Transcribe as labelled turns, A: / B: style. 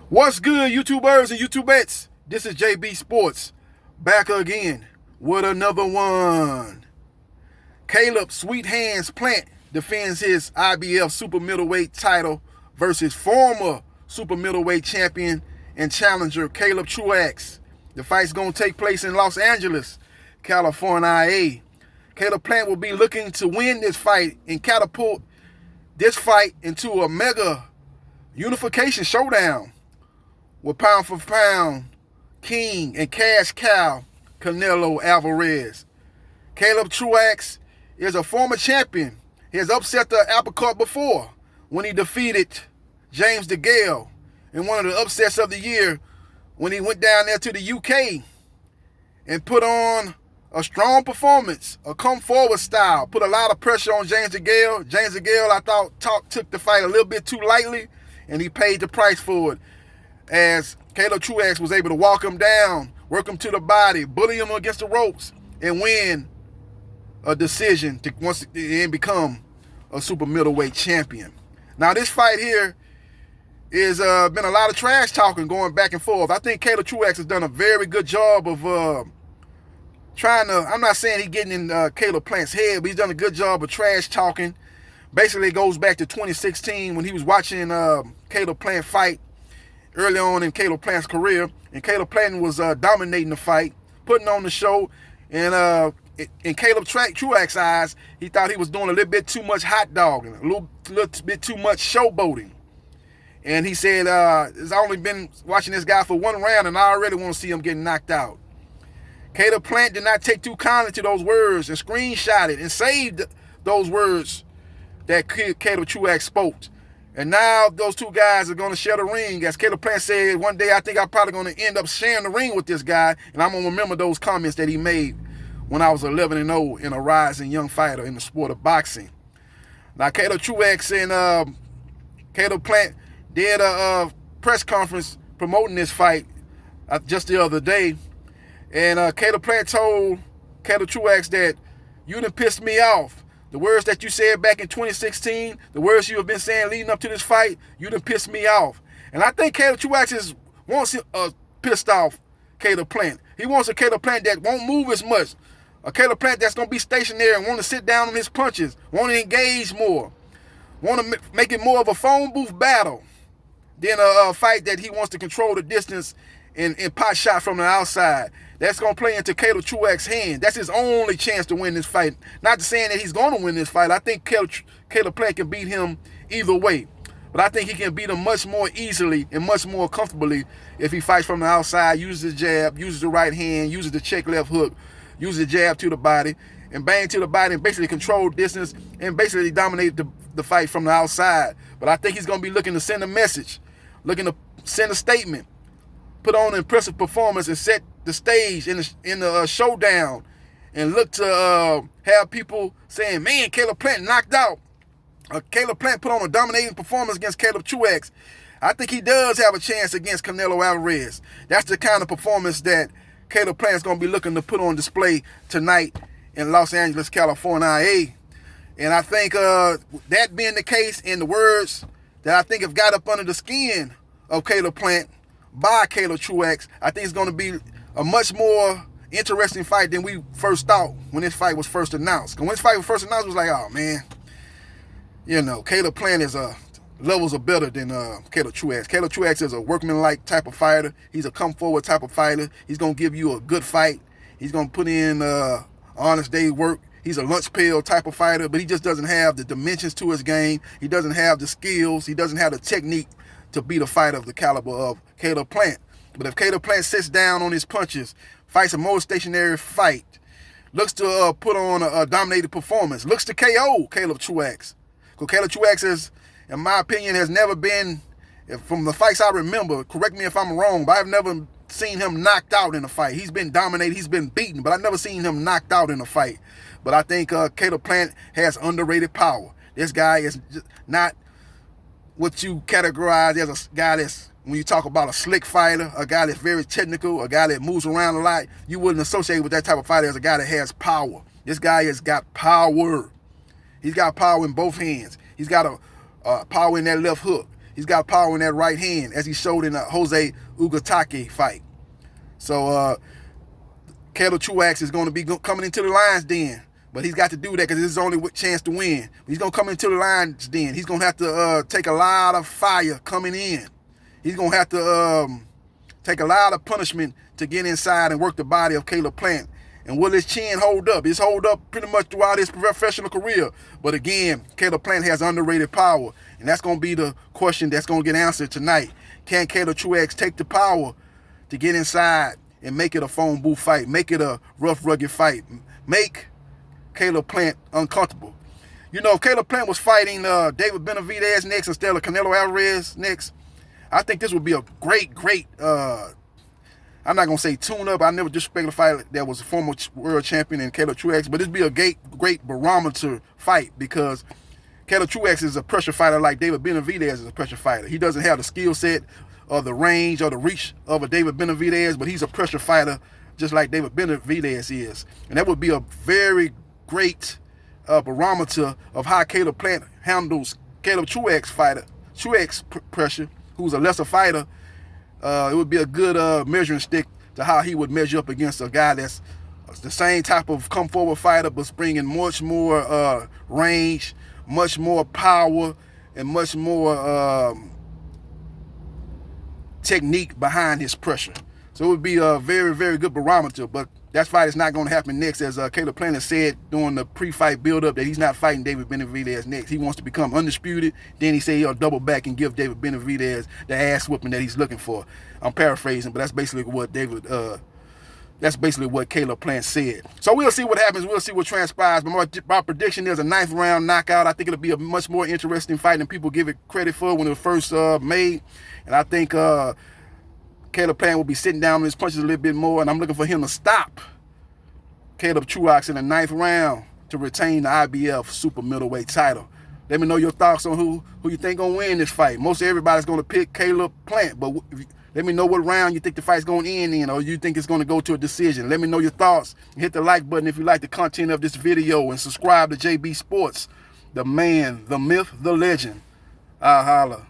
A: What's good, YouTubers and YouTubettes? This is JBsports back again with another one. Caleb Sweet Hands Plant defends his IBF super middleweight title versus former super middleweight champion and challenger Caleb Truax. The fight's going to take place in Los Angeles, California. Caleb Plant will be looking to win this fight and catapult this fight into a mega unification showdown with pound for pound king and cash cow Canelo Alvarez. Caleb Truax is a former champion. He has upset the apple cart before when he defeated James DeGale in one of the upsets of the year when he went down there to the UK and put on a strong performance, a come forward style, put a lot of pressure on James DeGale. James DeGale, I thought, took the fight a little bit too lightly, and he paid the price for it, as Caleb Truax was able to walk him down, work him to the body, bully him against the ropes, and win a decision to once and become a super middleweight champion. Now, this fight here is been a lot of trash talking going back and forth. I think Caleb Truax has done a very good job of trying to, I'm not saying he's getting in Caleb Plant's head, but he's done a good job of trash talking. Basically, it goes back to 2016 when he was watching Caleb Plant fight early on in Caleb Plant's career, and Caleb Plant was dominating the fight, putting on the show, and in Caleb Truax's eyes, he thought he was doing a little bit too much hot dogging, a little bit too much showboating. And he said, I've only been watching this guy for one round, and I already want to see him getting knocked out. Caleb Plant did not take too kindly to those words and screenshotted and saved those words that Caleb Truax spoke. And now those two guys are going to share the ring. As Caleb Plant said, one day I think I'm probably going to end up sharing the ring with this guy, and I'm going to remember those comments that he made when I was 11-0 and a rising young fighter in the sport of boxing. Now, Caleb Truax and Caleb Plant did a press conference promoting this fight just the other day. And Caleb Plant told Caleb Truax that you done pissed me off. The words that you said back in 2016, the words you have been saying leading up to this fight, you done pissed me off. And I think Caleb Truax wants a pissed off Caleb Plant. He wants a Caleb Plant that won't move as much. A Caleb Plant that's going to be stationary and want to sit down on his punches, want to engage more, want to make it more of a phone booth battle than a fight that he wants to control the distance and pot shot from the outside. That's going to play into Caleb Truax's hand. That's his only chance to win this fight. Not saying that he's going to win this fight. I think Caleb Plant can beat him either way. But I think he can beat him much more easily and much more comfortably if he fights from the outside, uses the jab, uses the right hand, uses the check left hook, uses the jab to the body, and bang to the body and basically control distance and basically dominate the fight from the outside. But I think he's going to be looking to send a message, looking to send a statement, put on an impressive performance and set the stage in the showdown, and look to have people saying, man, Caleb Plant knocked out. Caleb Plant put on a dominating performance against Caleb Truax. I think he does have a chance against Canelo Alvarez. That's the kind of performance that Caleb Plant is going to be looking to put on display tonight in Los Angeles, California. And I think that being the case, and the words that I think have got up under the skin of Caleb Plant by Caleb Truax, I think it's going to be a much more interesting fight than we first thought when this fight was first announced. When this fight was first announced, it was like, oh man, Caleb Plant is levels are better than Caleb Truax. Caleb Truax is a workman-like type of fighter. He's a come-forward type of fighter. He's going to give you a good fight. He's going to put in honest day work. He's a lunch pail type of fighter, but he just doesn't have the dimensions to his game. He doesn't have the skills. He doesn't have the technique to beat a fighter of the caliber of Caleb Plant. But if Caleb Plant sits down on his punches, fights a more stationary fight, looks to put on a dominated performance, looks to KO Caleb Truax. Because Caleb Truax is, in my opinion, has never been, from the fights I remember, correct me if I'm wrong, but I've never seen him knocked out in a fight. He's been dominated, he's been beaten, but I've never seen him knocked out in a fight. But I think Caleb Plant has underrated power. This guy is not what you categorize as a guy that's, when you talk about a slick fighter, a guy that's very technical, a guy that moves around a lot, you wouldn't associate with that type of fighter as a guy that has power. This guy has got power. He's got power in both hands. He's got a power in that left hook. He's got power in that right hand, as he showed in the Jose Ugatake fight. So Caleb Truax is going to be coming into the lion's den. But he's got to do that because it's his only chance to win. He's going to come into the lion's den. He's going to have to take a lot of fire coming in. He's going to have to take a lot of punishment to get inside and work the body of Caleb Plant. And will his chin hold up? It's hold up pretty much throughout his professional career. But again, Caleb Plant has underrated power. And that's going to be the question that's going to get answered tonight. Can Caleb Truax take the power to get inside and make it a phone booth fight? Make it a rough, rugged fight? Make Caleb Plant uncomfortable. You know, if Caleb Plant was fighting David Benavidez next instead of Canelo Alvarez next, I think this would be a great, I'm not going to say tune-up. I never disrespect a fight that was a former world champion in Caleb Truax, but it'd be a great barometer fight because Caleb Truax is a pressure fighter like David Benavidez is a pressure fighter. He doesn't have the skill set or the range or the reach of a David Benavidez, but he's a pressure fighter just like David Benavidez is. And that would be a very great barometer of how Caleb Plant handles Caleb Truax pressure, who's a lesser fighter. It would be a good measuring stick to how he would measure up against a guy that's the same type of come forward fighter, but bringing much more range, much more power, and much more technique behind his pressure. So it would be a very, very good barometer, but that fight is not going to happen next, as Caleb Plant has said during the pre-fight build-up that he's not fighting David Benavidez next. He wants to become undisputed. Then he said he'll double back and give David Benavidez the ass whooping that he's looking for. I'm paraphrasing, but that's basically what Caleb Plant said. So we'll see what happens. We'll see what transpires. But my prediction is a 9th round knockout. I think it'll be a much more interesting fight than people give it credit for when it was first made. And I think Caleb Plant will be sitting down on his punches a little bit more, and I'm looking for him to stop Caleb Truax in the 9th round to retain the IBF super middleweight title. Let me know your thoughts on who you think gonna win this fight. Most everybody's gonna pick Caleb Plant, but let me know what round you think the fight's gonna end in, or you think it's gonna go to a decision. Let me know your thoughts. Hit the like button if you like the content of this video, and subscribe to JB Sports, the man, the myth, the legend. I'll holla.